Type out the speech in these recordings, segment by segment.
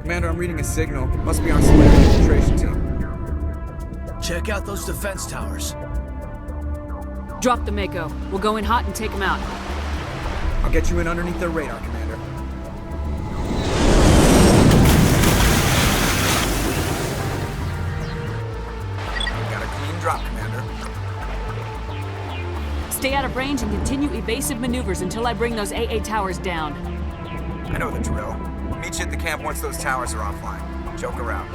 Commander, I'm reading a signal. Must be our Slayer infiltration team. Check out those defense towers. Drop the Mako. We'll go in hot and take them out. I'll get you in underneath their radar, Commander. Got a clean drop, Commander. Stay out of range and continue evasive maneuvers until I bring those AA towers down. I know the drill. Meet you at the camp once those towers are offline. Joke around.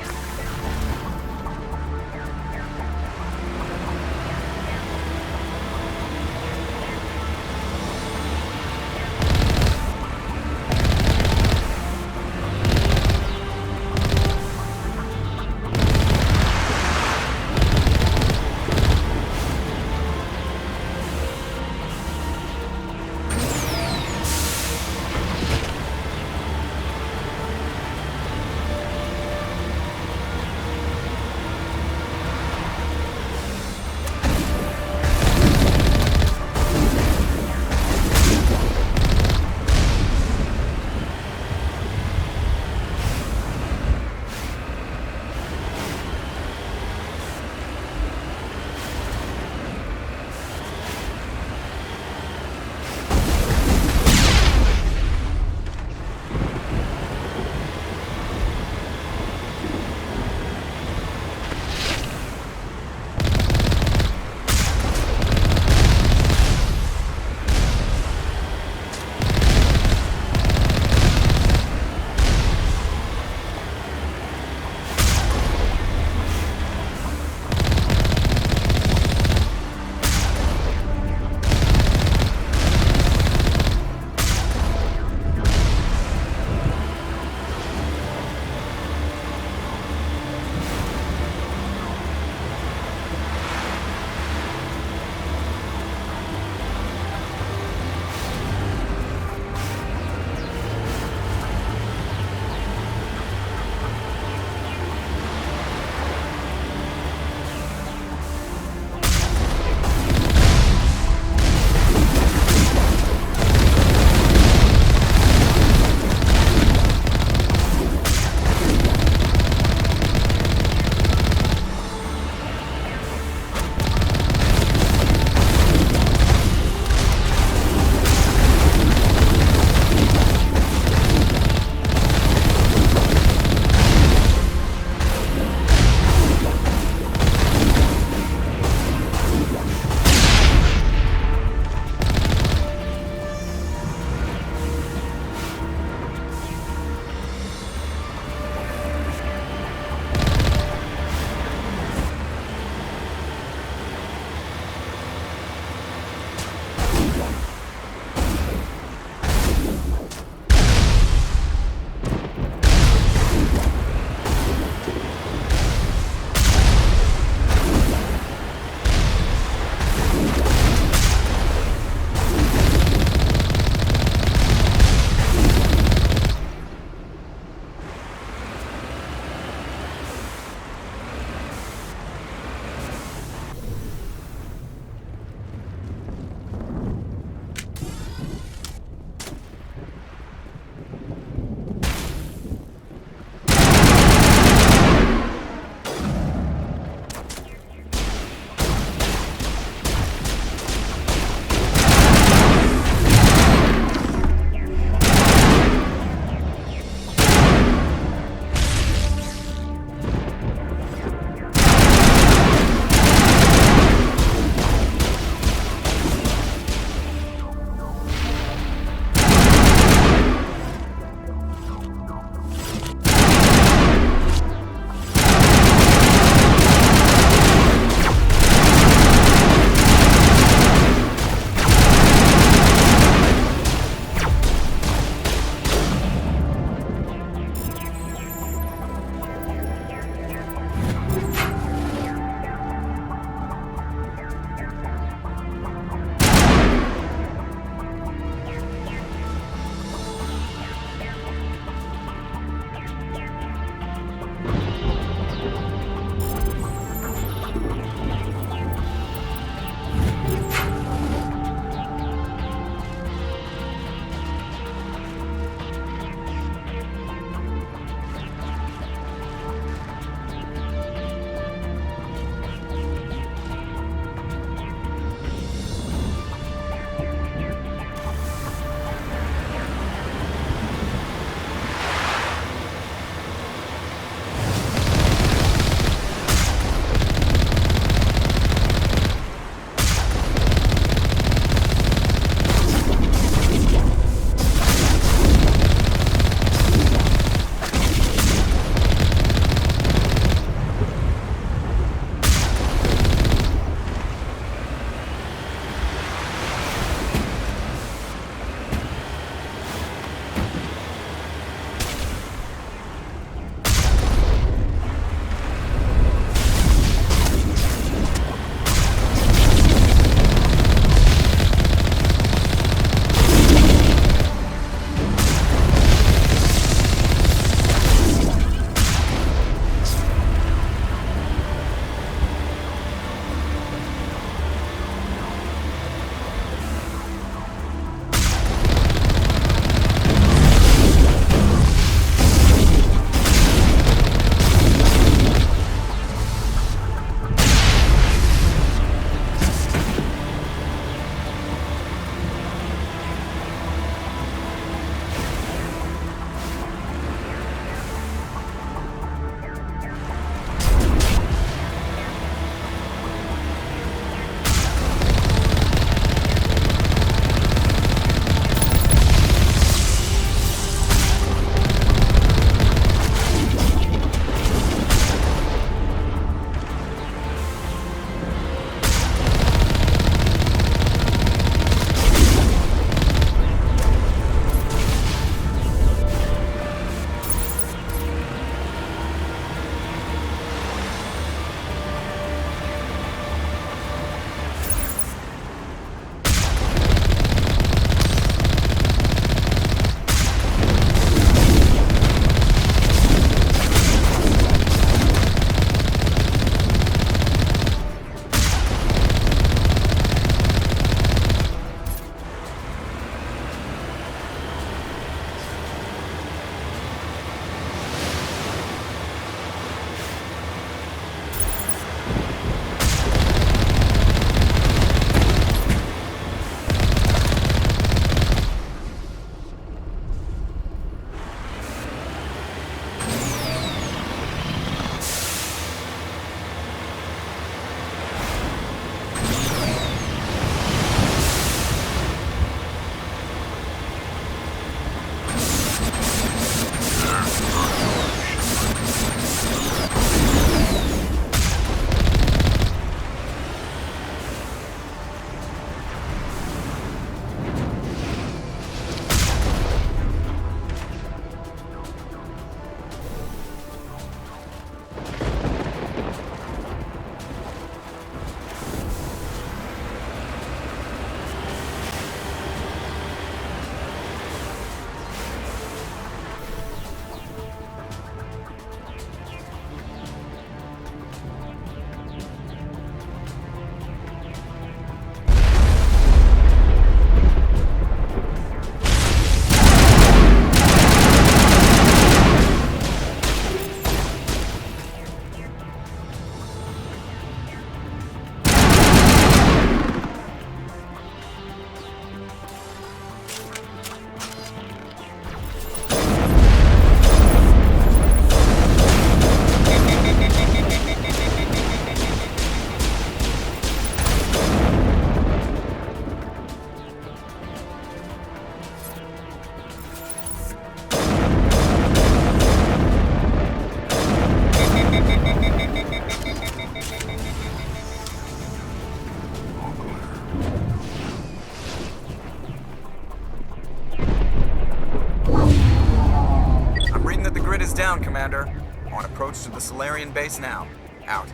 is down, Commander. On approach to the Solarian base now. Out.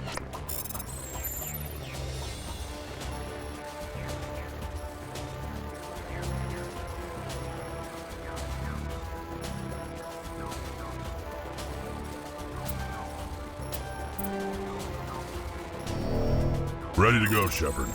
Ready to go, Shepard.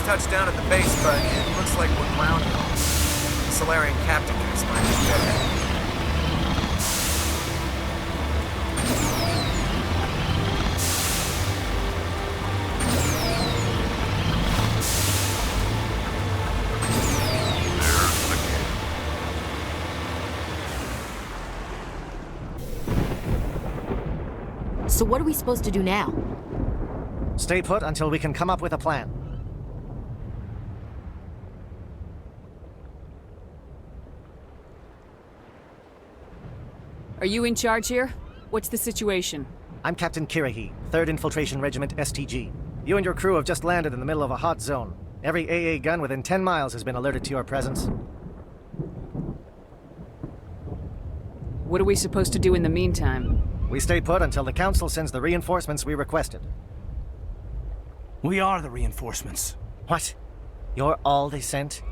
touched down at the base, but it looks like we're grounded. The Solarian captain can explain it better. So what are we supposed to do now? Stay put until we can come up with a plan. Are you in charge here? What's the situation? I'm Captain Kirrahe, 3rd Infiltration Regiment STG. You and your crew have just landed in the middle of a hot zone. Every AA gun within 10 miles has been alerted to your presence. What are we supposed to do in the meantime? We stay put until the Council sends the reinforcements we requested. We are the reinforcements. What? You're all they sent?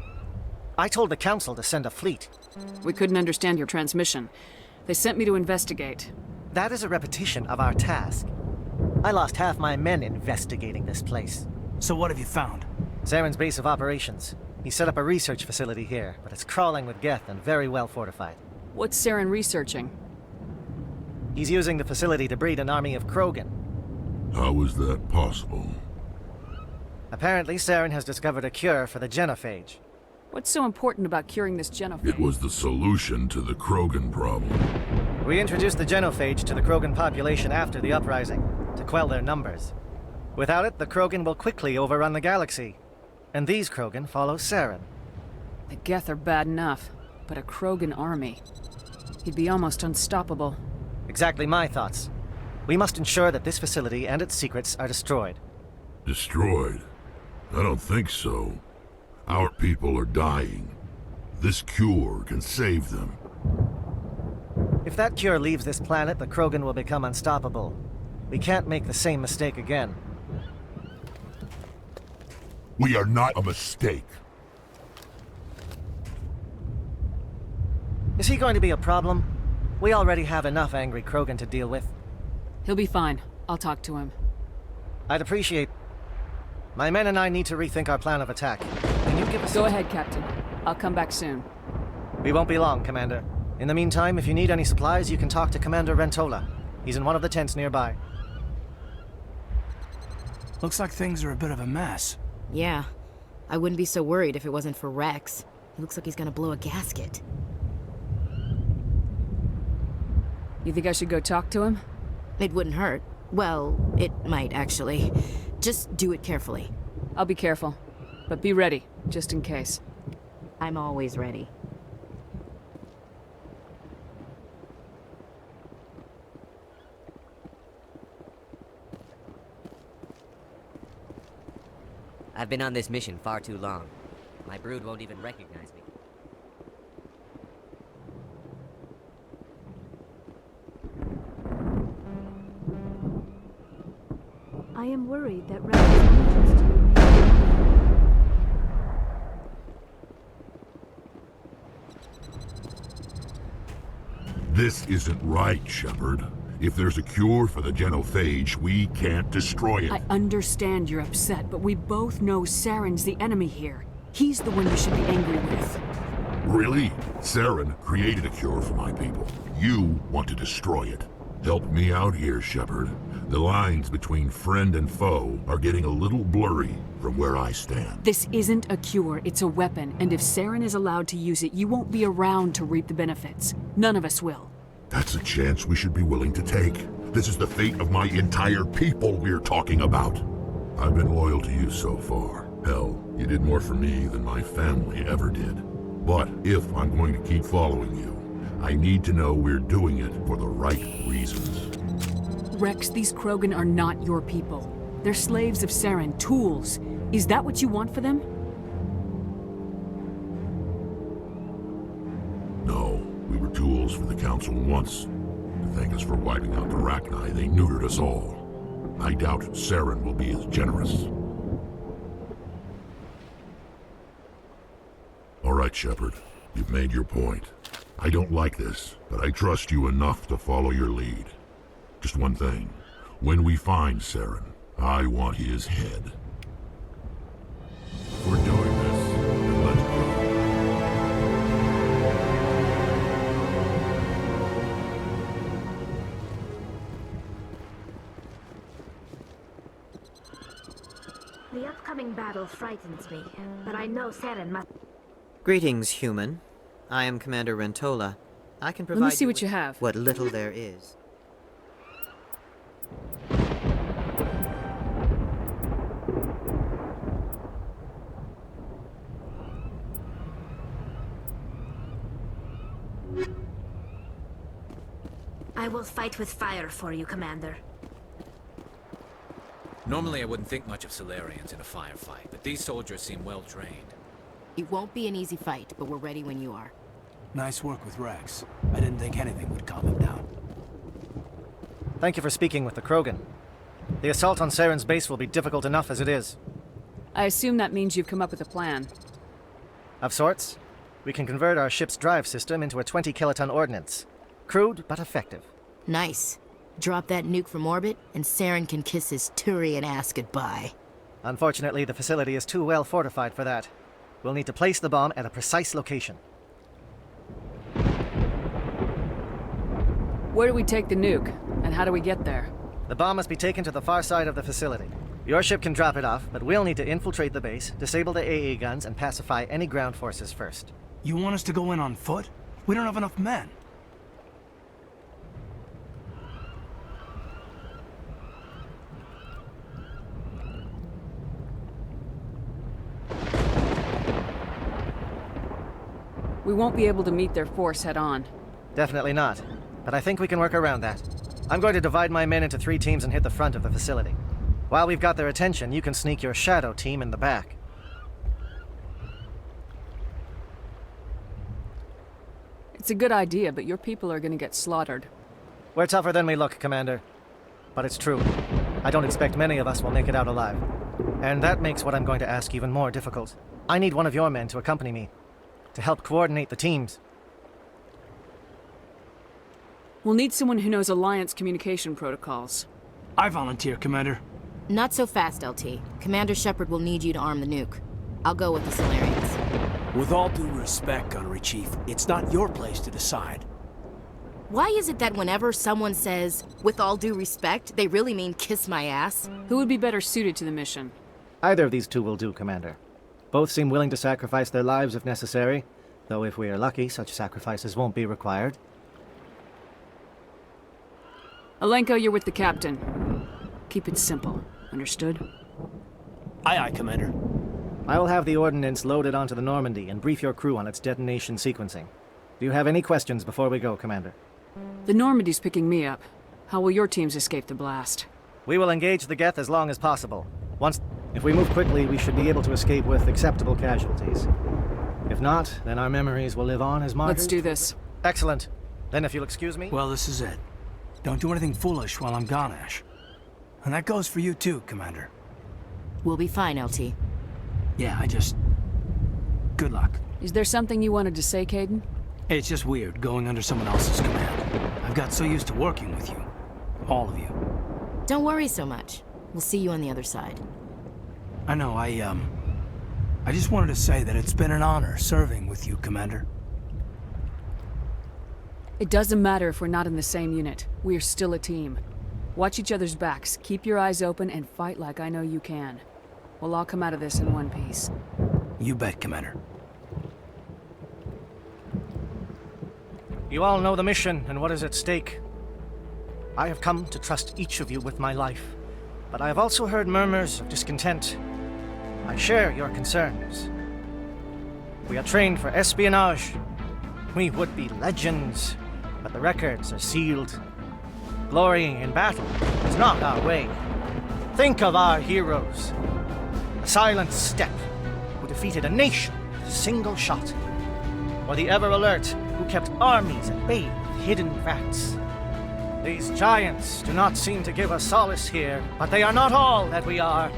I told the Council to send a fleet. We couldn't understand your transmission. They sent me to investigate. That is a repetition of our task. I lost half my men investigating this place. So what have you found? Saren's base of operations. He set up a research facility here, but it's crawling with Geth and very well fortified. What's Saren researching? He's using the facility to breed an army of Krogan. How is that possible? Apparently, Saren has discovered a cure for the genophage. What's so important about curing this genophage? It was the solution to the Krogan problem. We introduced the genophage to the Krogan population after the uprising, to quell their numbers. Without it, the Krogan will quickly overrun the galaxy. And these Krogan follow Saren. The Geth are bad enough, but a Krogan army. He'd be almost unstoppable. Exactly my thoughts. We must ensure that this facility and its secrets are destroyed. Destroyed? I don't think so. Our people are dying. This cure can save them. If that cure leaves this planet, the Krogan will become unstoppable. We can't make the same mistake again. We are not a mistake. Is he going to be a problem? We already have enough angry Krogan to deal with. He'll be fine. I'll talk to him. I'd appreciate... My men and I need to rethink our plan of attack. Can you give us... Go ahead, Captain. I'll come back soon. We won't be long, Commander. In the meantime, if you need any supplies, you can talk to Commander Rentola. He's in one of the tents nearby. Looks like things are a bit of a mess. Yeah. I wouldn't be so worried if it wasn't for Rex. He looks like he's gonna blow a gasket. You think I should go talk to him? It wouldn't hurt. Well, it might, actually. Just do it carefully. I'll be careful. But be ready, just in case. I'm always ready. I've been on this mission far too long. My brood won't even recognize me. I am worried that Rex's allegiance to you may... This isn't right, Shepard. If there's a cure for the genophage, we can't destroy it. I understand you're upset, but we both know Saren's the enemy here. He's the one you should be angry with. Really? Saren created a cure for my people. You want to destroy it. Help me out here, Shepard. The lines between friend and foe are getting a little blurry from where I stand. This isn't a cure, it's a weapon, and if Saren is allowed to use it, you won't be around to reap the benefits. None of us will. That's a chance we should be willing to take. This is the fate of my entire people we're talking about. I've been loyal to you so far. Hell, you did more for me than my family ever did. But if I'm going to keep following you, I need to know we're doing it for the right reasons. Rex, these Krogan are not your people. They're slaves of Saren, tools. Is that what you want for them? No, we were tools for the Council once. To thank us for wiping out the Rachni, they neutered us all. I doubt Saren will be as generous. All right, Shepard. You've made your point. I don't like this, but I trust you enough to follow your lead. Just one thing. When we find Saren, I want his head. We're doing this, then let's go. The upcoming battle frightens me, but I know Saren must... Greetings, human. I am Commander Rentola. I can provide Let me see what with you have. what little there is. I will fight with fire for you, Commander. Normally I wouldn't think much of Salarians in a firefight, but these soldiers seem well trained. It won't be an easy fight, but we're ready when you are. Nice work with Rex. I didn't think anything would calm him down. Thank you for speaking with the Krogan. The assault on Saren's base will be difficult enough as it is. I assume that means you've come up with a plan. Of sorts. We can convert our ship's drive system into a 20-kiloton ordnance. Crude, but effective. Nice. Drop that nuke from orbit, and Saren can kiss his Turian ass goodbye. Unfortunately, the facility is too well fortified for that. We'll need to place the bomb at a precise location. Where do we take the nuke? And how do we get there? The bomb must be taken to the far side of the facility. Your ship can drop it off, but we'll need to infiltrate the base, disable the AA guns, and pacify any ground forces first. You want us to go in on foot? We don't have enough men. We won't be able to meet their force head-on. Definitely not. But I think we can work around that. I'm going to divide my men into 3 teams and hit the front of the facility. While we've got their attention, you can sneak your shadow team in the back. It's a good idea, but your people are gonna get slaughtered. We're tougher than we look, Commander. But it's true. I don't expect many of us will make it out alive. And that makes what I'm going to ask even more difficult. I need one of your men to accompany me, to help coordinate the teams. We'll need someone who knows Alliance communication protocols. I volunteer, Commander. Not so fast, LT. Commander Shepard will need you to arm the nuke. I'll go with the Solarians. With all due respect, Gunnery Chief, it's not your place to decide. Why is it that whenever someone says, with all due respect, they really mean kiss my ass? Who would be better suited to the mission? Either of these 2 will do, Commander. Both seem willing to sacrifice their lives if necessary, though if we are lucky, such sacrifices won't be required. Alenko, you're with the captain. Keep it simple. Understood? Aye, aye, Commander. I will have the ordnance loaded onto the Normandy and brief your crew on its detonation sequencing. Do you have any questions before we go, Commander? The Normandy's picking me up. How will your teams escape the blast? We will engage the Geth as long as possible. If we move quickly, we should be able to escape with acceptable casualties. If not, then our memories will live on as martyrs. Let's do this. Excellent. Then if you'll excuse me... Well, this is it. Don't do anything foolish while I'm gone, Ash. And that goes for you too, Commander. We'll be fine, LT. Yeah, good luck. Is there something you wanted to say, Kaidan? It's just weird going under someone else's command. I've got so used to working with you. All of you. Don't worry so much. We'll see you on the other side. I know, I just wanted to say that it's been an honor serving with you, Commander. It doesn't matter if we're not in the same unit. We are still a team. Watch each other's backs, keep your eyes open, and fight like I know you can. We'll all come out of this in one piece. You bet, Commander. You all know the mission and what is at stake. I have come to trust each of you with my life, but I have also heard murmurs of discontent. I share your concerns. We are trained for espionage. We would be legends, but the records are sealed. Glorying in battle is not our way. Think of our heroes. The Silent Step, who defeated a nation with a single shot. Or the Ever Alert, who kept armies at bay with hidden rats. These giants do not seem to give us solace here, but they are not all that we are.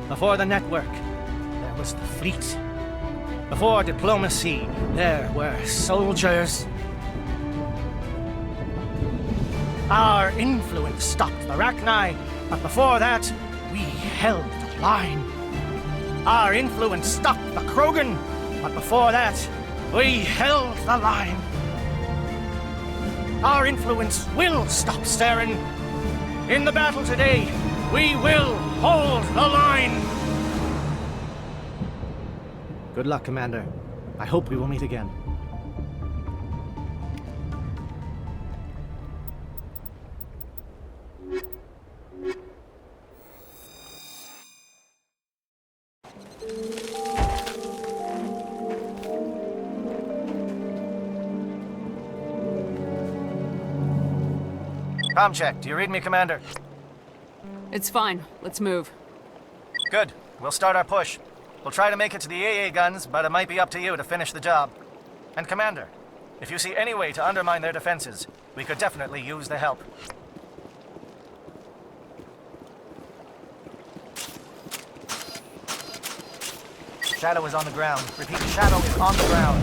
Before the network, there was the fleet. Before diplomacy, there were soldiers. Our influence stopped the Rachni, but before that, we held the line. Our influence stopped the Krogan, but before that, we held the line. Our influence will stop Saren. In the battle today, we will hold the line. Good luck, Commander. I hope we will meet again. Comm check. Do you read me, Commander? It's fine. Let's move. Good. We'll start our push. We'll try to make it to the AA guns, but it might be up to you to finish the job. And Commander, if you see any way to undermine their defenses, we could definitely use the help. Shadow is on the ground. Repeat, Shadow is on the ground.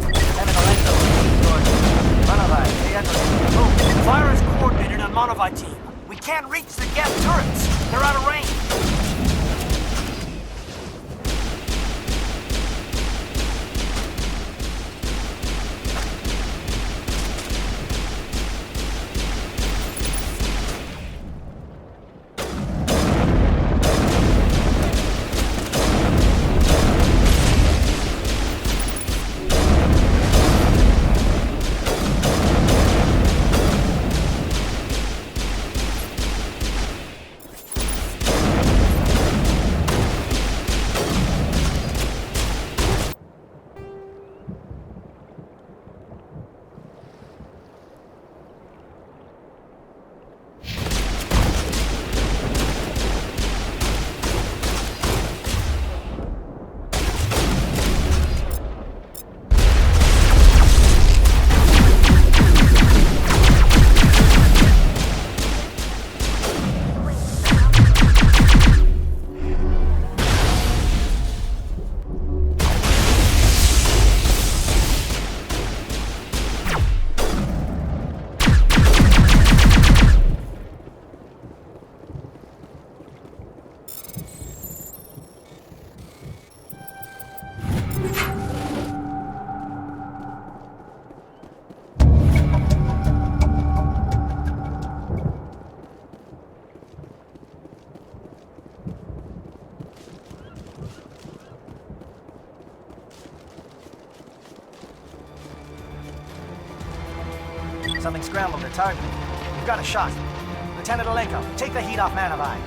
Lieutenant Alento, George. Manovai, Pietro. Oh, fire is coordinated on Monovai team. We can't reach the gas turrets. They're out of range. Something scrambled their target. You've got a shot. Lieutenant Alenko, take the heat off Manovai.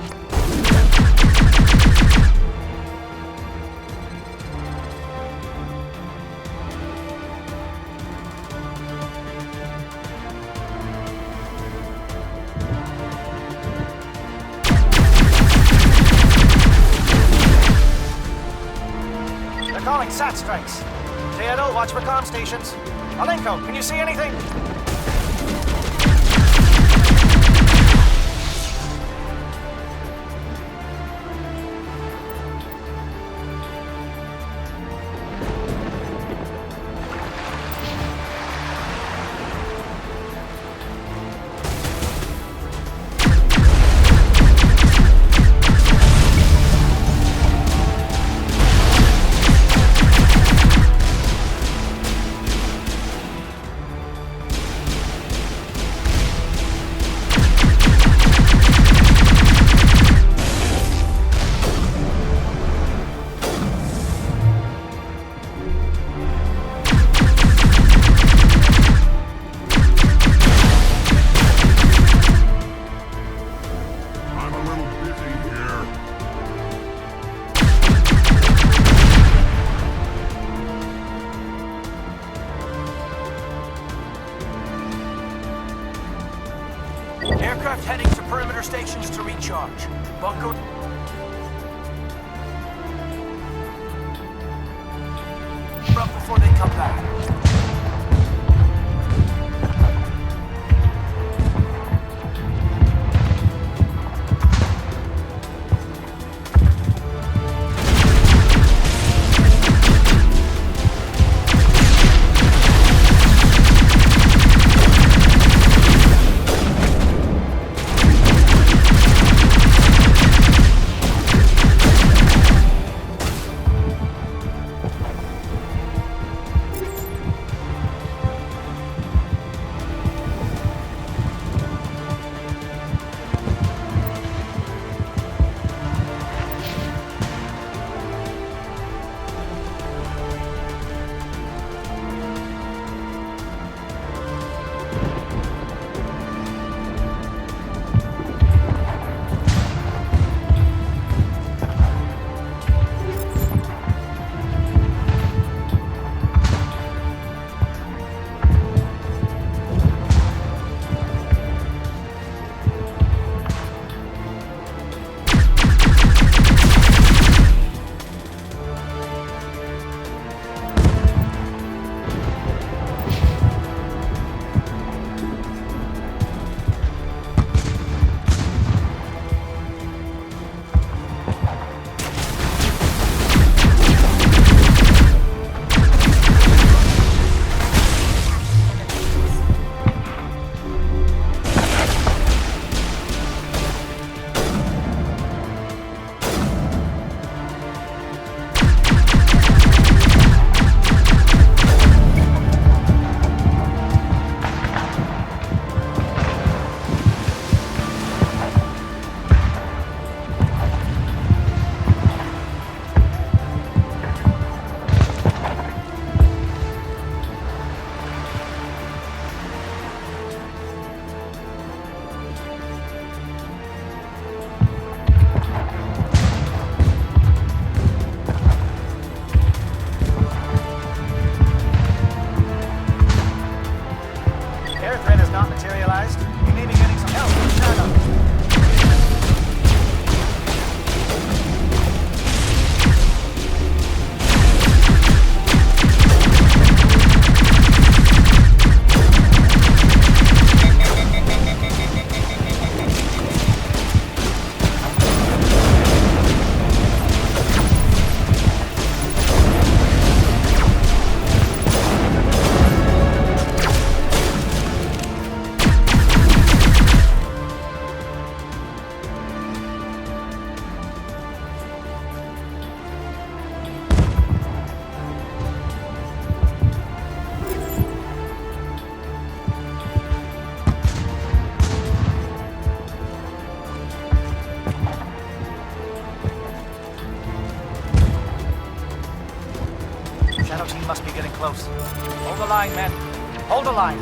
They're calling SAT strikes. Theodore, watch for comm stations. Alenko, can you see anything? Aircraft heading to perimeter stations to recharge. Bunker... up before they come back. be getting close. Hold the line, men. Hold the line.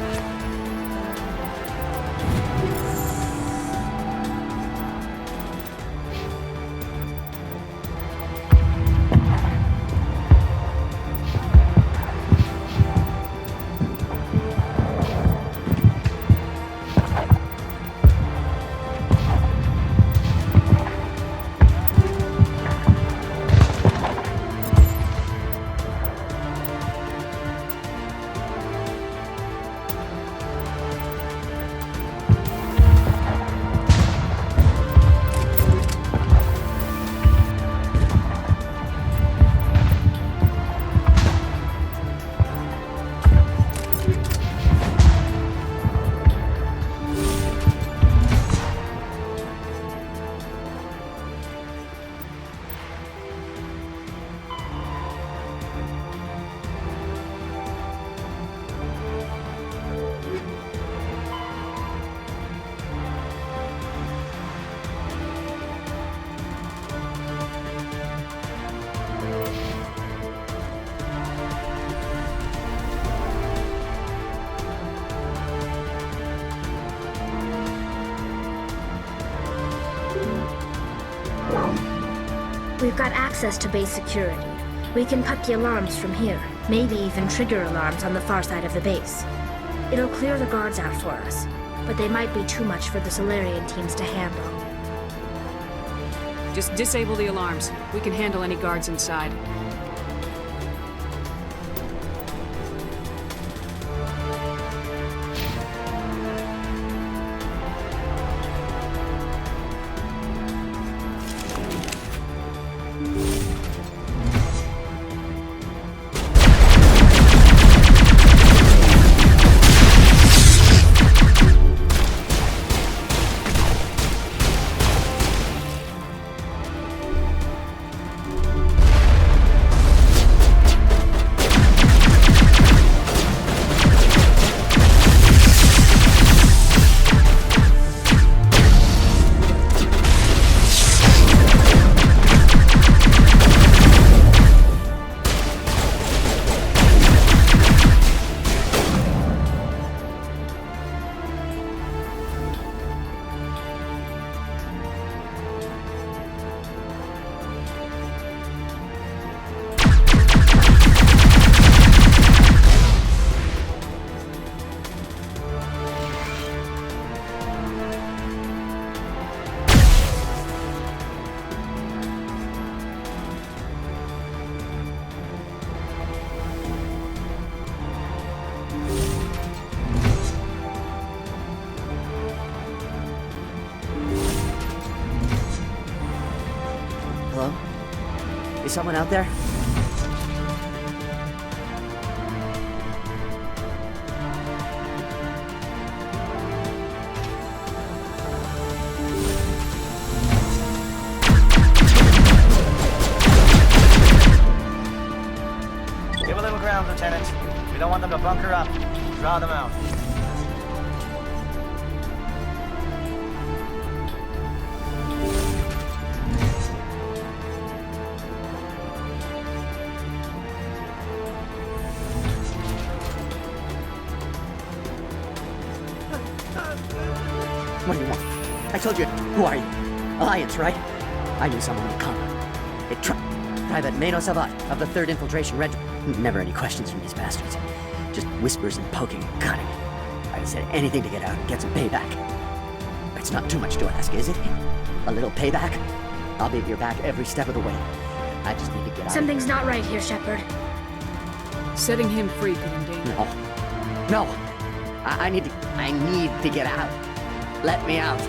We've got access to base security. We can put the alarms from here, maybe even trigger alarms on the far side of the base. It'll clear the guards out for us, but they might be too much for the Solarian teams to handle. Just disable the alarms. We can handle any guards inside. Hello? Is someone out there? Give a little ground, Lieutenant. We don't want them to bunker up. Draw them out. What do you want? I told you, who are you? Alliance, right? I knew someone would come. Private Mano Savat of the 3rd Infiltration Regiment. Never any questions from these bastards. Just whispers and poking and cutting. I'd have said anything to get out and get some payback. It's not too much to ask, is it? A little payback? I'll be at your back every step of the way. I just need to get out. Something's not right here, Shepard. Setting him free could endanger. No. I need to get out. Let me out.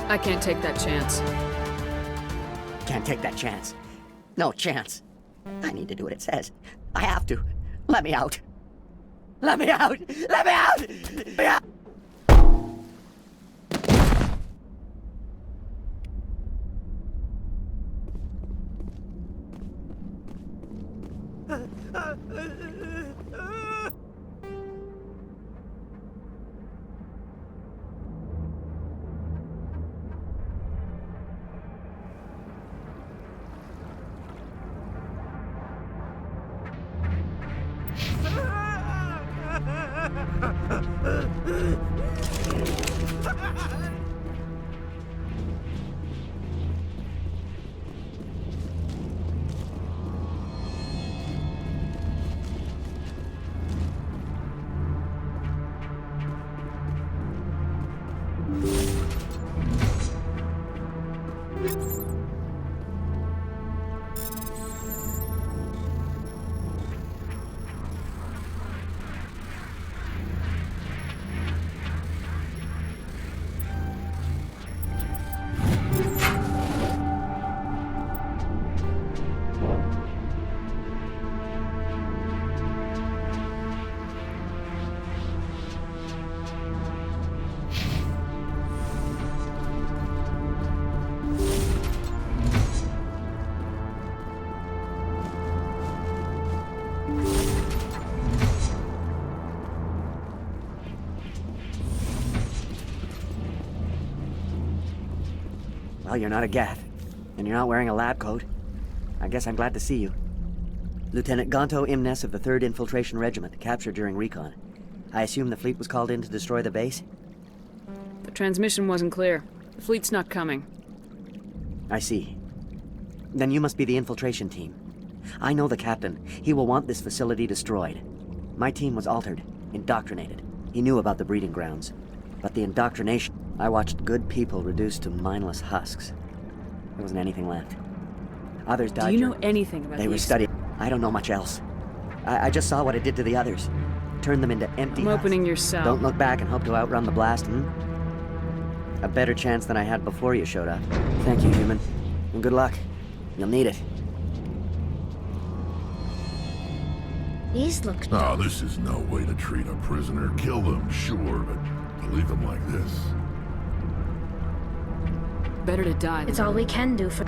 I can't take that chance. Can't take that chance. No chance. I need to do what it says. I have to. Let me out. Let me out! Let me out! Let me out! Well, you're not a Gath, and you're not wearing a lab coat. I guess I'm glad to see you. Lieutenant Gonto Imnes of the 3rd Infiltration Regiment, captured during recon. I assume the fleet was called in to destroy the base? The transmission wasn't clear. The fleet's not coming. I see. Then you must be the infiltration team. I know the captain. He will want this facility destroyed. My team was altered, indoctrinated. He knew about the breeding grounds. But the indoctrination... I watched good people reduced to mindless husks. There wasn't anything left. Others died. Do you know anything about They were studied. I don't know much else. I just saw what it did to the others. Turned them into empty I'm husks. opening your cell. Don't look back and hope to outrun the blast, A better chance than I had before you showed up. Thank you, human. And good luck. You'll need it. These look... Ah, this is no way to treat a prisoner. Kill them, sure, but to leave them like this... Better to die. It's all we can do for...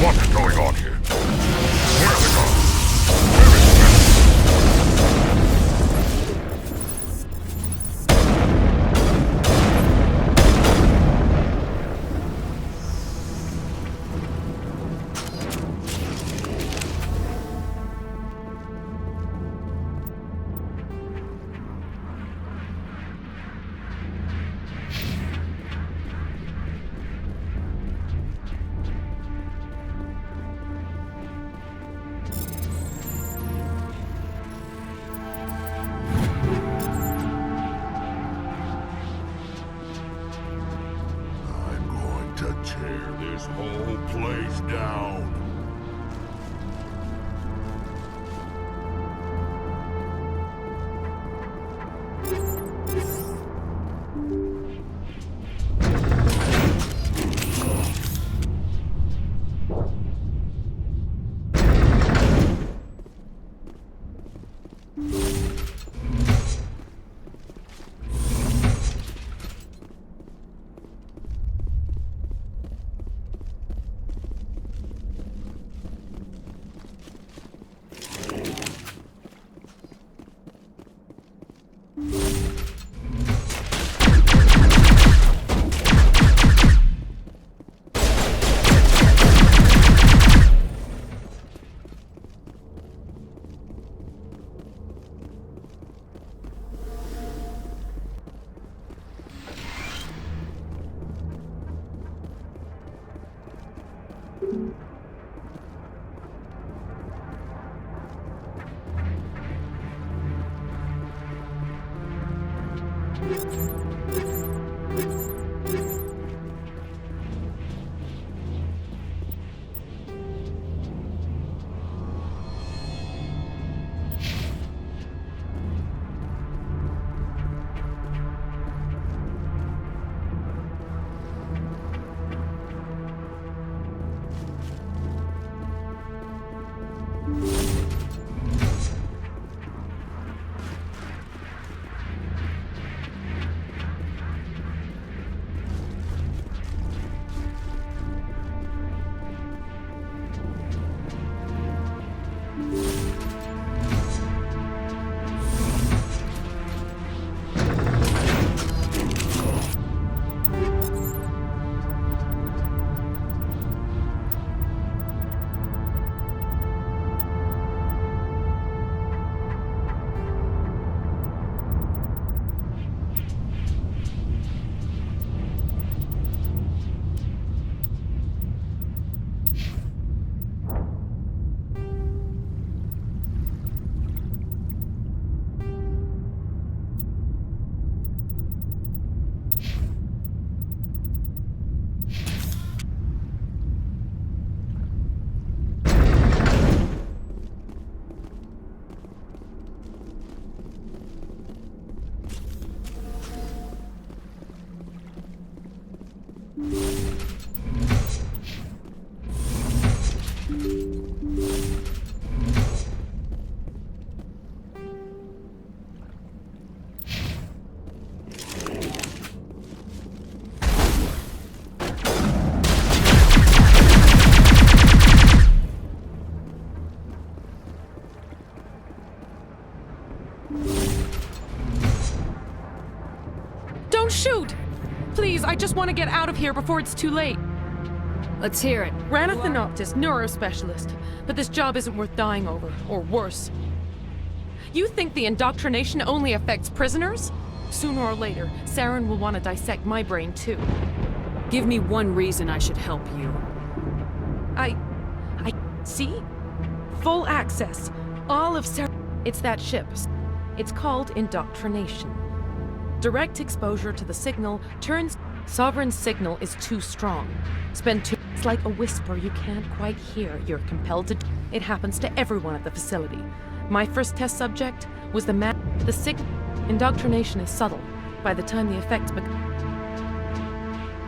What's going on here? Where are they gone? Where is tear this whole place down. Don't shoot! Please, I just want to get out of here before it's too late. Let's hear it. Ranathanoptis, neurospecialist. But this job isn't worth dying over, or worse. You think the indoctrination only affects prisoners? Sooner or later, Saren will want to dissect my brain too. Give me one reason I should help you. See? Full access. All of Saren. It's that ship. It's called indoctrination. Direct exposure to the signal turns... Sovereign's signal is too strong. It's like a whisper you can't quite hear. You're compelled to... It happens to everyone at the facility. My first test subject was the man... The signal... Indoctrination is subtle. By the time the effects become...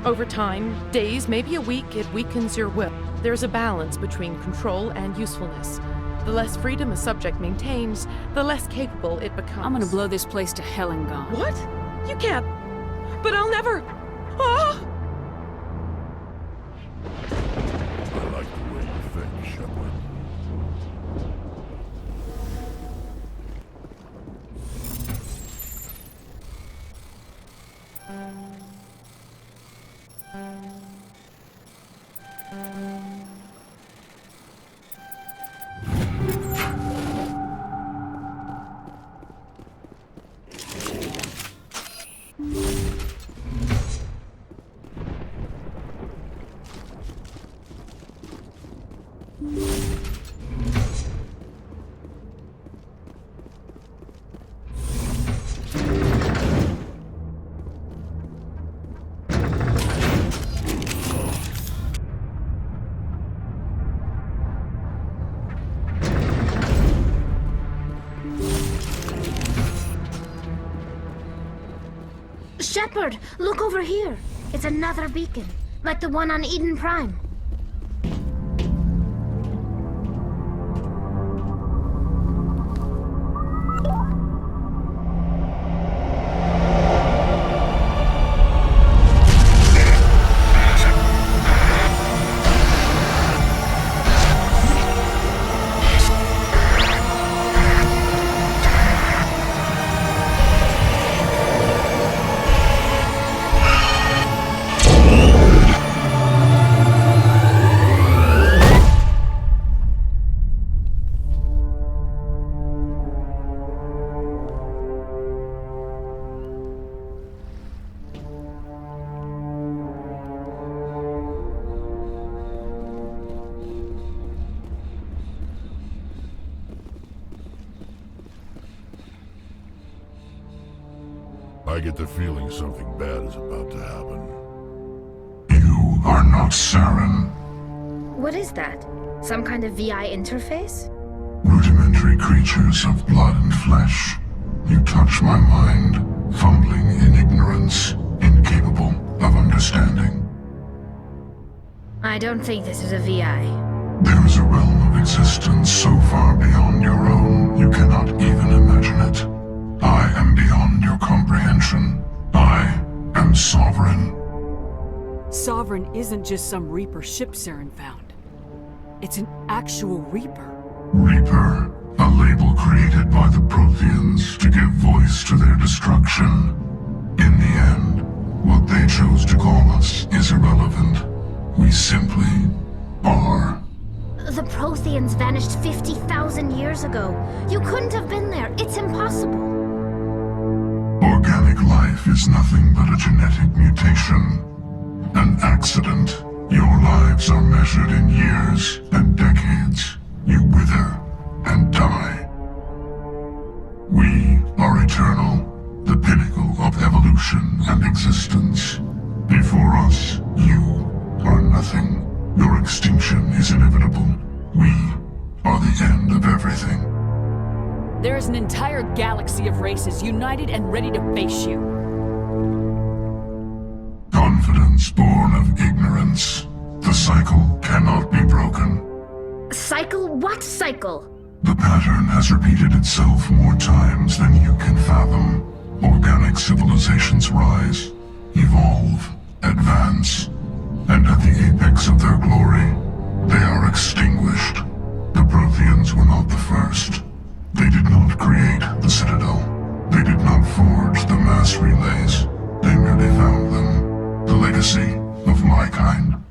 Over time, days, maybe a week, it weakens your will. There's a balance between control and usefulness. The less freedom a subject maintains, the less capable it becomes. I'm gonna blow this place to hell and gone. What? You can't... But I'll never... Ah! I like the way you think, Shepard. Shepard, look over here. It's another beacon, like the one on Eden Prime. I get the feeling something bad is about to happen. You are not Saren. What is that? Some kind of VI interface? Rudimentary creatures of blood and flesh. You touch my mind, fumbling in ignorance, incapable of understanding. I don't think this is a VI. There is a realm of existence so far beyond your own, you cannot even imagine it. I am beyond your comprehension. I am Sovereign. Sovereign isn't just some Reaper ship Saren found. It's an actual Reaper. Reaper, a label created by the Protheans to give voice to their destruction. In the end, what they chose to call us is irrelevant. We simply are. The Protheans vanished 50,000 years ago. You couldn't have been there. It's impossible. Organic life is nothing but a genetic mutation. An accident. Your lives are measured in years and decades. You wither and die. We are eternal, the pinnacle of evolution and existence. Before us, you are nothing. Your extinction is inevitable. We are the end of everything. There is an entire galaxy of races united and ready to face you. Confidence born of ignorance. The cycle cannot be broken. Cycle? What cycle? The pattern has repeated itself more times than you can fathom. Organic civilizations rise, evolve, advance, and at the apex of their glory, they are extinguished. The Protheans were not the first. They did not create the Citadel. They did not forge the mass relays. They merely they found them. The legacy of my kind.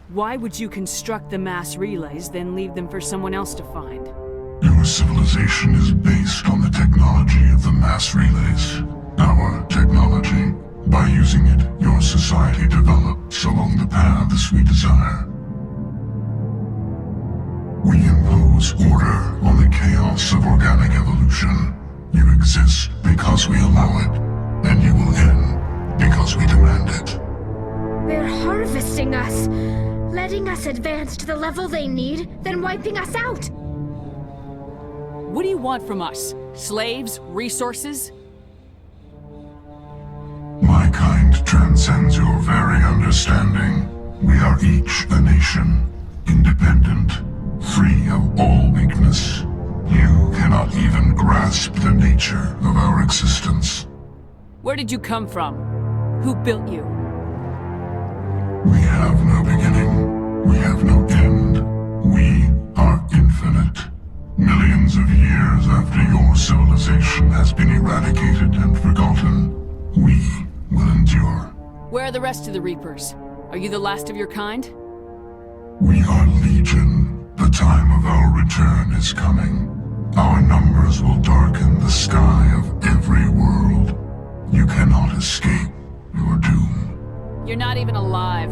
Why would you construct the mass relays, then leave them for someone else to find? Your civilization is based on the technology of the mass relays. Our technology. By using it, your society develops along the paths we desire. We impose order on the chaos of organic evolution. You exist because we allow it, and you will end because we demand it. They're harvesting us, letting us advance to the level they need, then wiping us out. What do you want from us? Slaves? Resources? My kind transcends your very understanding. We are each a nation, independent, free of all weakness. You cannot even grasp the nature of our existence. Where did you come from? Who built you? We have no beginning. We have no end. We are infinite. Millions of years after your civilization has been eradicated and forgotten, we will endure. Where are the rest of the Reapers? Are you the last of your kind? We are Legion. The time of our return is coming. Our numbers will darken the sky of every world. You cannot escape your doom. You're not even alive.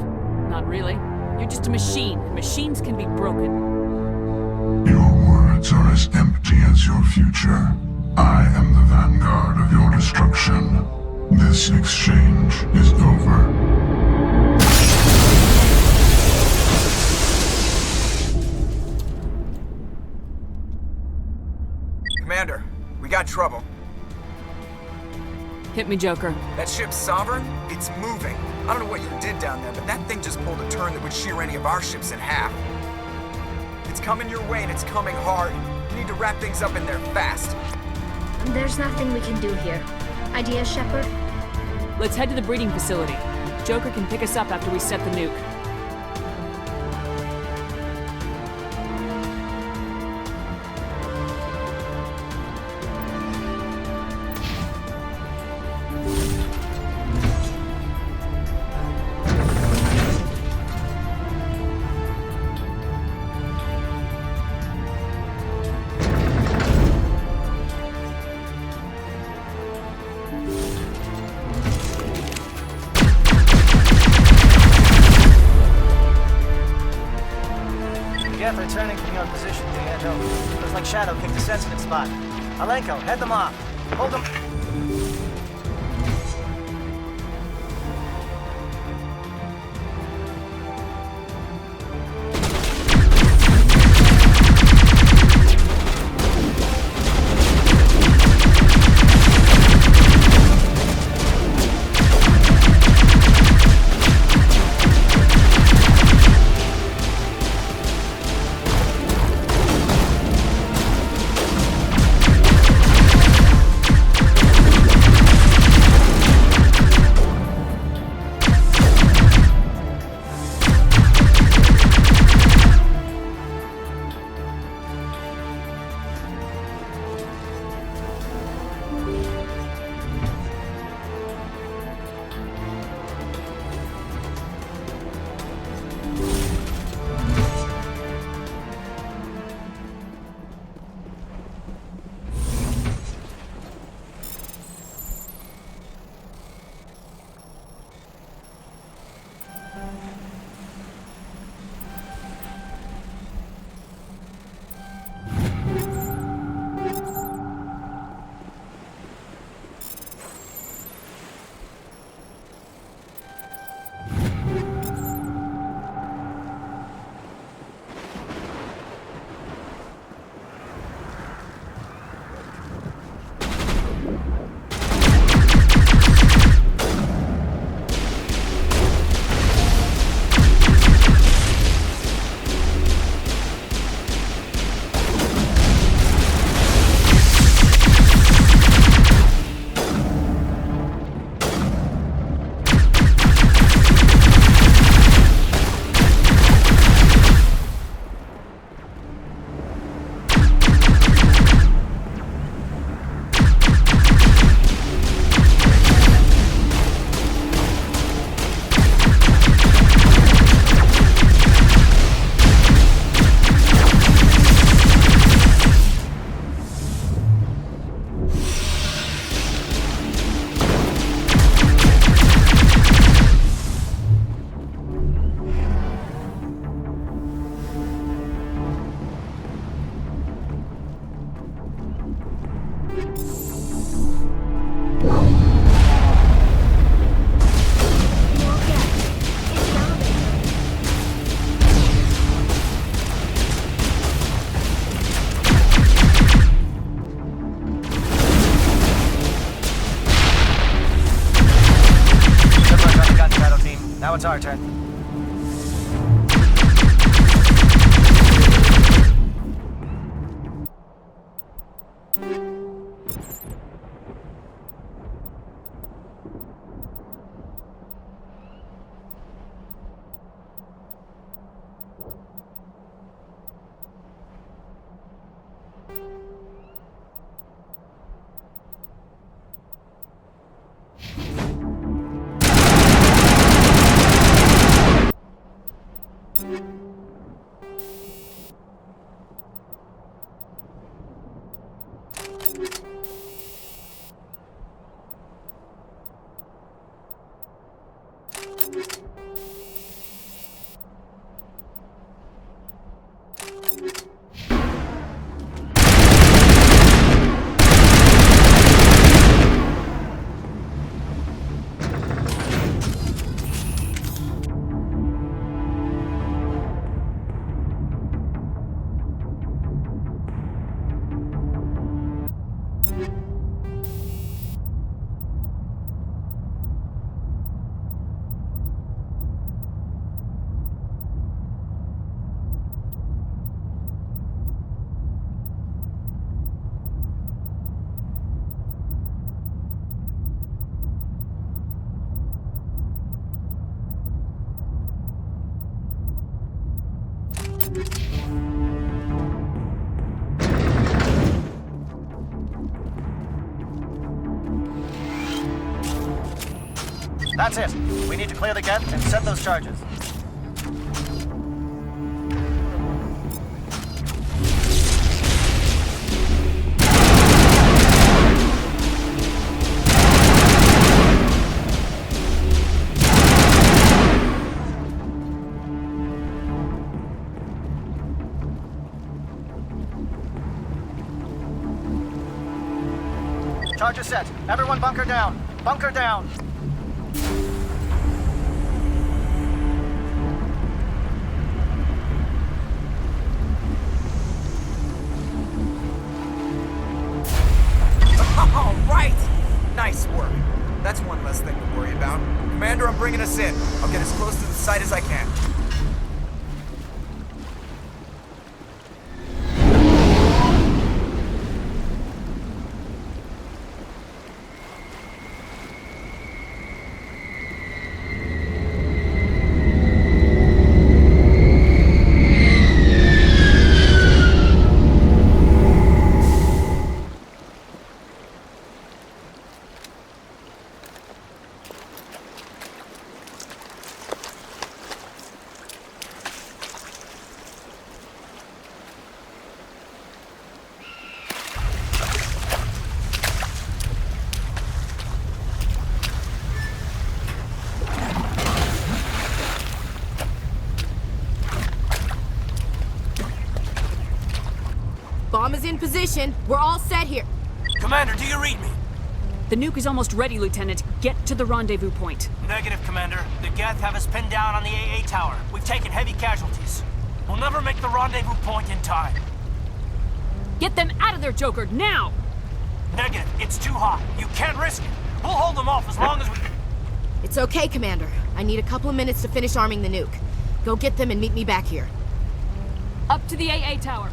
Not really. You're just a machine. Machines can be broken. Your words are as empty as your future. I am the vanguard of your destruction. This exchange is over. Commander, we got trouble. Hit me, Joker. That ship's Sovereign? It's moving. I don't know what you did down there, but that thing just pulled a turn that would shear any of our ships in half. It's coming your way and it's coming hard. You need to wrap things up in there fast. There's nothing we can do here. Idea, Shepard? Let's head to the breeding facility. Joker can pick us up after we set the nuke. Geth returning from your position, D'Angelo. Looks like Shadow picked a sensitive spot. Alenko, head them off. Hold them. Now it's our turn. That's it. We need to clear the gate and set those charges. Charges set. Everyone bunker down. Bunker down. All right! Nice work. That's one less thing to worry about. Commander, I'm bringing us in. I'll get as close to the site as I can. Bomb is in position. We're all set here. Commander, do you read me? The nuke is almost ready, Lieutenant. Get to the rendezvous point. Negative, Commander. The Geth have us pinned down on the AA tower. We've taken heavy casualties. We'll never make the rendezvous point in time. Get them out of there, Joker, now! Negative. It's too hot. You can't risk it. We'll hold them off as long as we... It's okay, Commander. I need a couple of minutes to finish arming the nuke. Go get them and meet me back here. Up to the AA tower.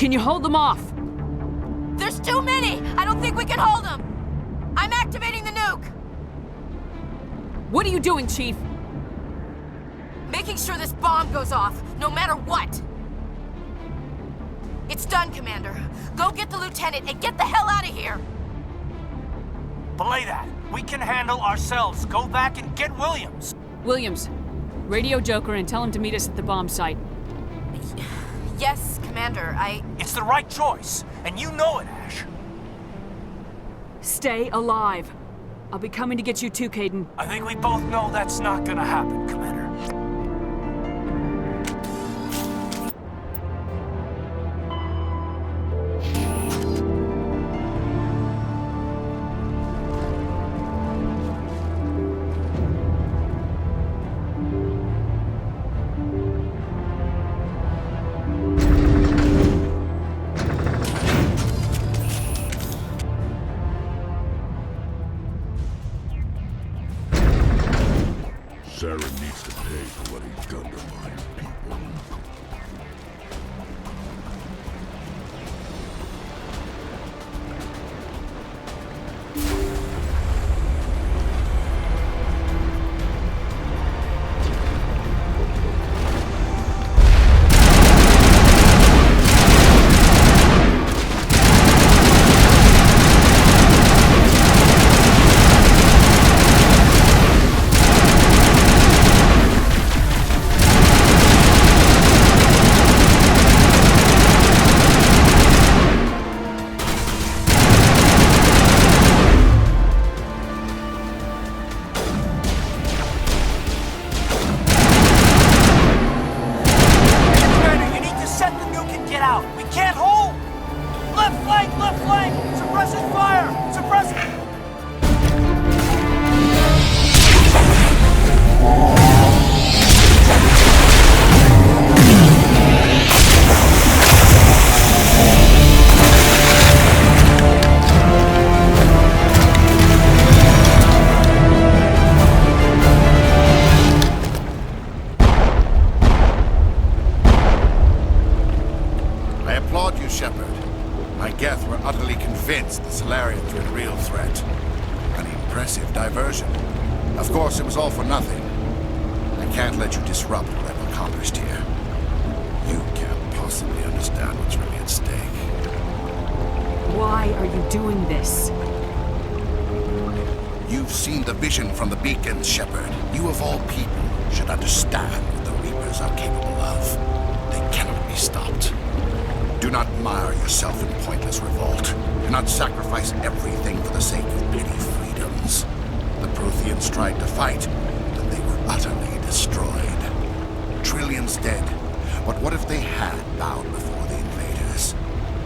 Can you hold them off? There's too many! I don't think we can hold them! I'm activating the nuke! What are you doing, Chief? Making sure this bomb goes off, no matter what! It's done, Commander. Go get the lieutenant and get the hell out of here! Belay that. We can handle ourselves. Go back and get Williams. Williams, radio Joker and tell him to meet us at the bomb site. Yes, Commander, It's the right choice, and you know it, Ash. Stay alive. I'll be coming to get you too, Kaidan. I think we both know that's not gonna happen, Commander. Saren needs to pay for what he's done to my people. Of course, it was all for nothing. I can't let you disrupt what I've accomplished here. You can't possibly understand what's really at stake. Why are you doing this? You've seen the vision from the beacons, Shepard. You of all people should understand what the Reapers are capable of. They cannot be stopped. Do not mire yourself in pointless revolt. Do not sacrifice everything for the sake of petty freedoms. The Protheans tried to fight, but they were utterly destroyed. Trillions dead. But what if they had bowed before the invaders?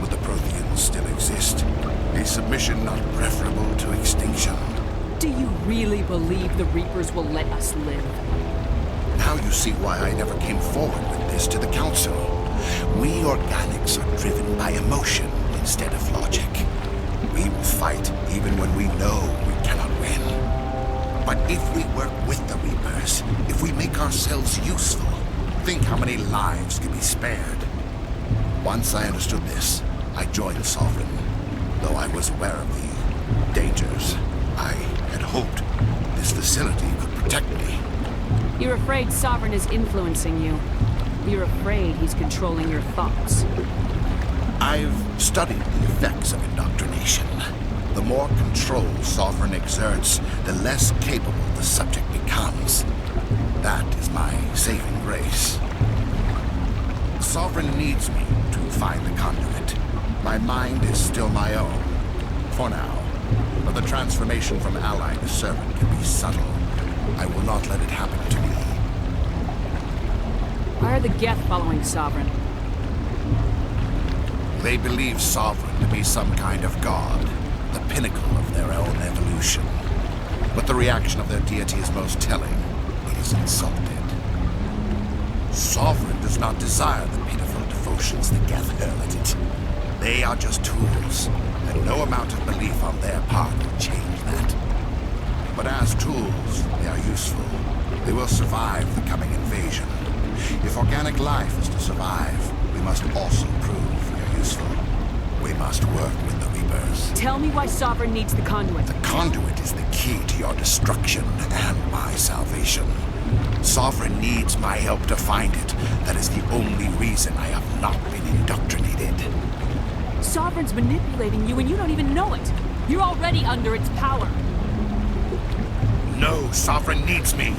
Would the Protheans still exist? A submission not preferable to extinction? Do you really believe the Reapers will let us live? Now you see why I never came forward with this to the Council. We organics are driven by emotion instead of logic. We will fight even when we know we cannot win. But if we work with the Reapers, if we make ourselves useful, think how many lives could be spared. Once I understood this, I joined Sovereign. Though I was aware of the dangers, I had hoped this facility could protect me. You're afraid Sovereign is influencing you. You're afraid he's controlling your thoughts. I've studied the effects of indoctrination. The more control Sovereign exerts, the less capable the subject becomes. That is my saving grace. Sovereign needs me to find the conduit. My mind is still my own, for now. But the transformation from ally to servant can be subtle. I will not let it happen to me. Why are the Geth following Sovereign? They believe Sovereign to be some kind of god, the pinnacle of their own evolution. But the reaction of their deity is most telling. It is insulted. Sovereign does not desire the pitiful devotions the Geth hurl at it. They are just tools, and no amount of belief on their part will change that. But as tools, they are useful. They will survive the coming invasion. If organic life is to survive, we must also prove we are useful. useful. We must work with the Reapers. Tell me why Sovereign needs the conduit. The conduit is the key to your destruction and my salvation. Sovereign needs my help to find it. That is the only reason I have not been indoctrinated. Sovereign's manipulating you and you don't even know it. You're already under its power. No, Sovereign needs me.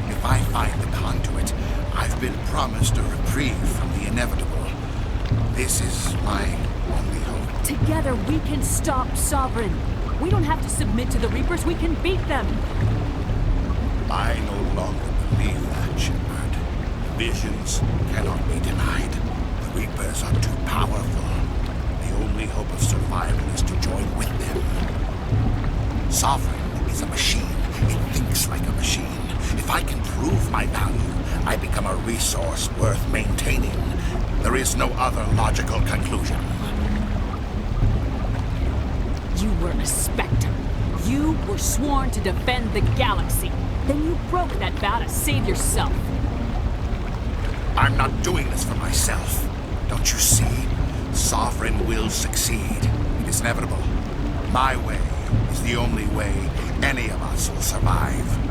If I find the conduit, I've been promised a reprieve from the inevitable. This is my only hope. Together we can stop Sovereign. We don't have to submit to the Reapers, we can beat them. I no longer believe that, Shepard. Visions cannot be denied. The Reapers are too powerful. The only hope of survival is to join with them. Sovereign is a machine. It thinks like a machine. If I can prove my value, I become a resource worth maintaining. There is no other logical conclusion. You were a Spectre. You were sworn to defend the galaxy. Then you broke that vow to save yourself. I'm not doing this for myself. Don't you see? Sovereign will succeed. It is inevitable. My way is the only way any of us will survive.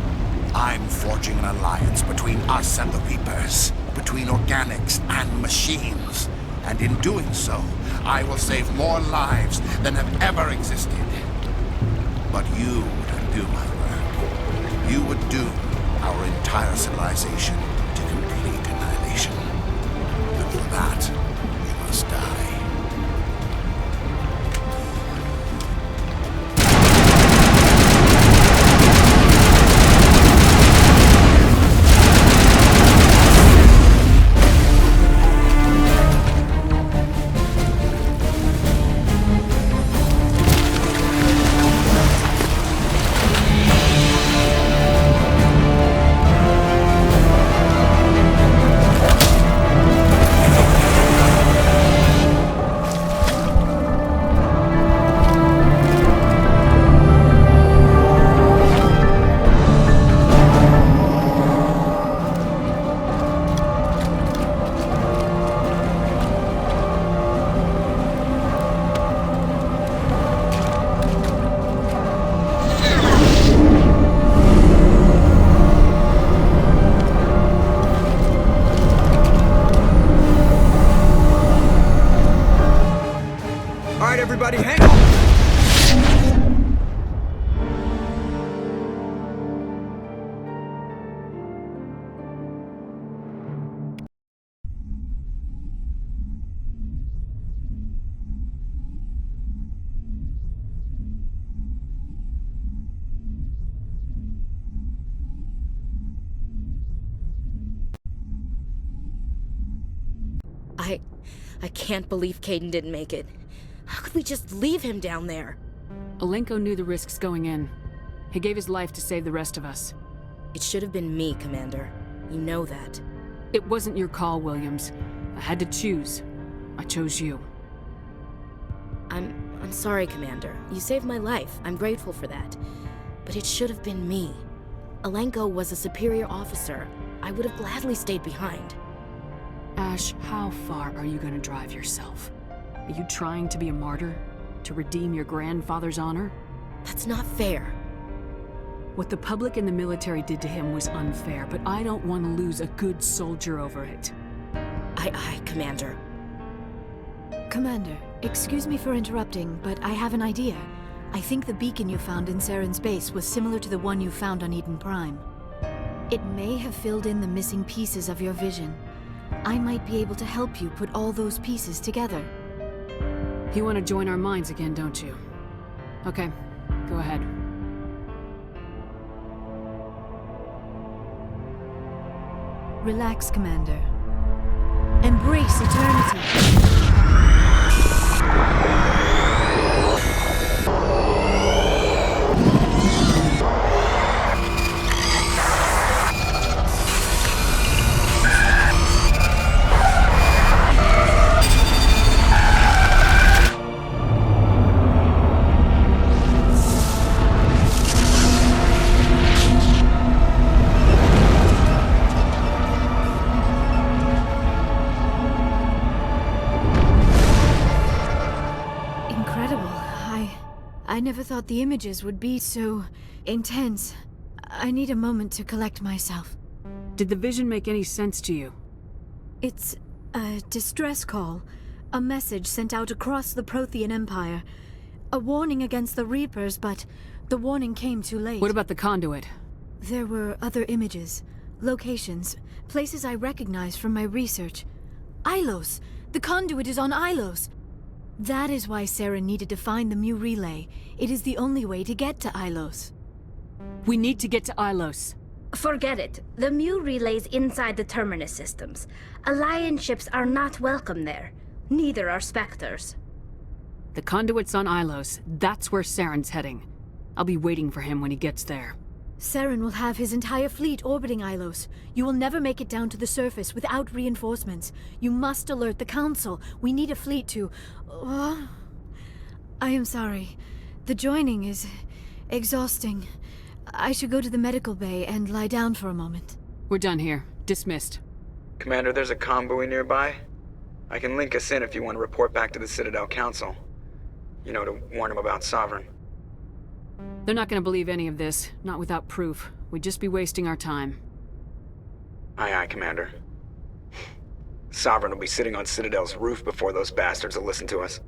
I'm forging an alliance between us and the Reapers, between organics and machines. And in doing so, I will save more lives than have ever existed. But you would undo my work. You would doom our entire civilization to complete annihilation. And for that, you must die. Everybody, hang on! I can't believe Kaidan didn't make it. How could we just leave him down there? Alenko knew the risks going in. He gave his life to save the rest of us. It should have been me, Commander. You know that. It wasn't your call, Williams. I had to choose. I chose you. I'm sorry, Commander. You saved my life. I'm grateful for that. But it should have been me. Alenko was a superior officer. I would have gladly stayed behind. Ash, how far are you going to drive yourself? Are you trying to be a martyr? To redeem your grandfather's honor? That's not fair. What the public and the military did to him was unfair, but I don't want to lose a good soldier over it. Aye, Commander. Commander, excuse me for interrupting, but I have an idea. I think the beacon you found in Saren's base was similar to the one you found on Eden Prime. It may have filled in the missing pieces of your vision. I might be able to help you put all those pieces together. You want to join our minds again, don't you? Okay, go ahead. Relax, Commander. Embrace eternity. I never thought the images would be so intense. I need a moment to collect myself. Did the vision make any sense to you? It's a distress call. A message sent out across the Prothean Empire. A warning against the Reapers, but the warning came too late. What about the conduit? There were other images, locations, places I recognized from my research. Ilos! The conduit is on Ilos! That is why Saren needed to find the Mu relay. It is the only way to get to Ilos. We need to get to Ilos. Forget it. The Mu relay's inside the Terminus systems. Alliance ships are not welcome there. Neither are Spectres. The conduit's on Ilos. That's where Saren's heading. I'll be waiting for him when he gets there. Saren will have his entire fleet orbiting Ilos. You will never make it down to the surface without reinforcements. You must alert the Council. We need a fleet to... I am sorry. The joining is exhausting. I should go to the medical bay and lie down for a moment. We're done here. Dismissed. Commander, there's a convoy nearby. I can link us in if you want to report back to the Citadel Council. You know, to warn them about Sovereign. They're not gonna believe any of this, not without proof. We'd just be wasting our time. Aye, aye, Commander. Sovereign will be sitting on Citadel's roof before those bastards will listen to us.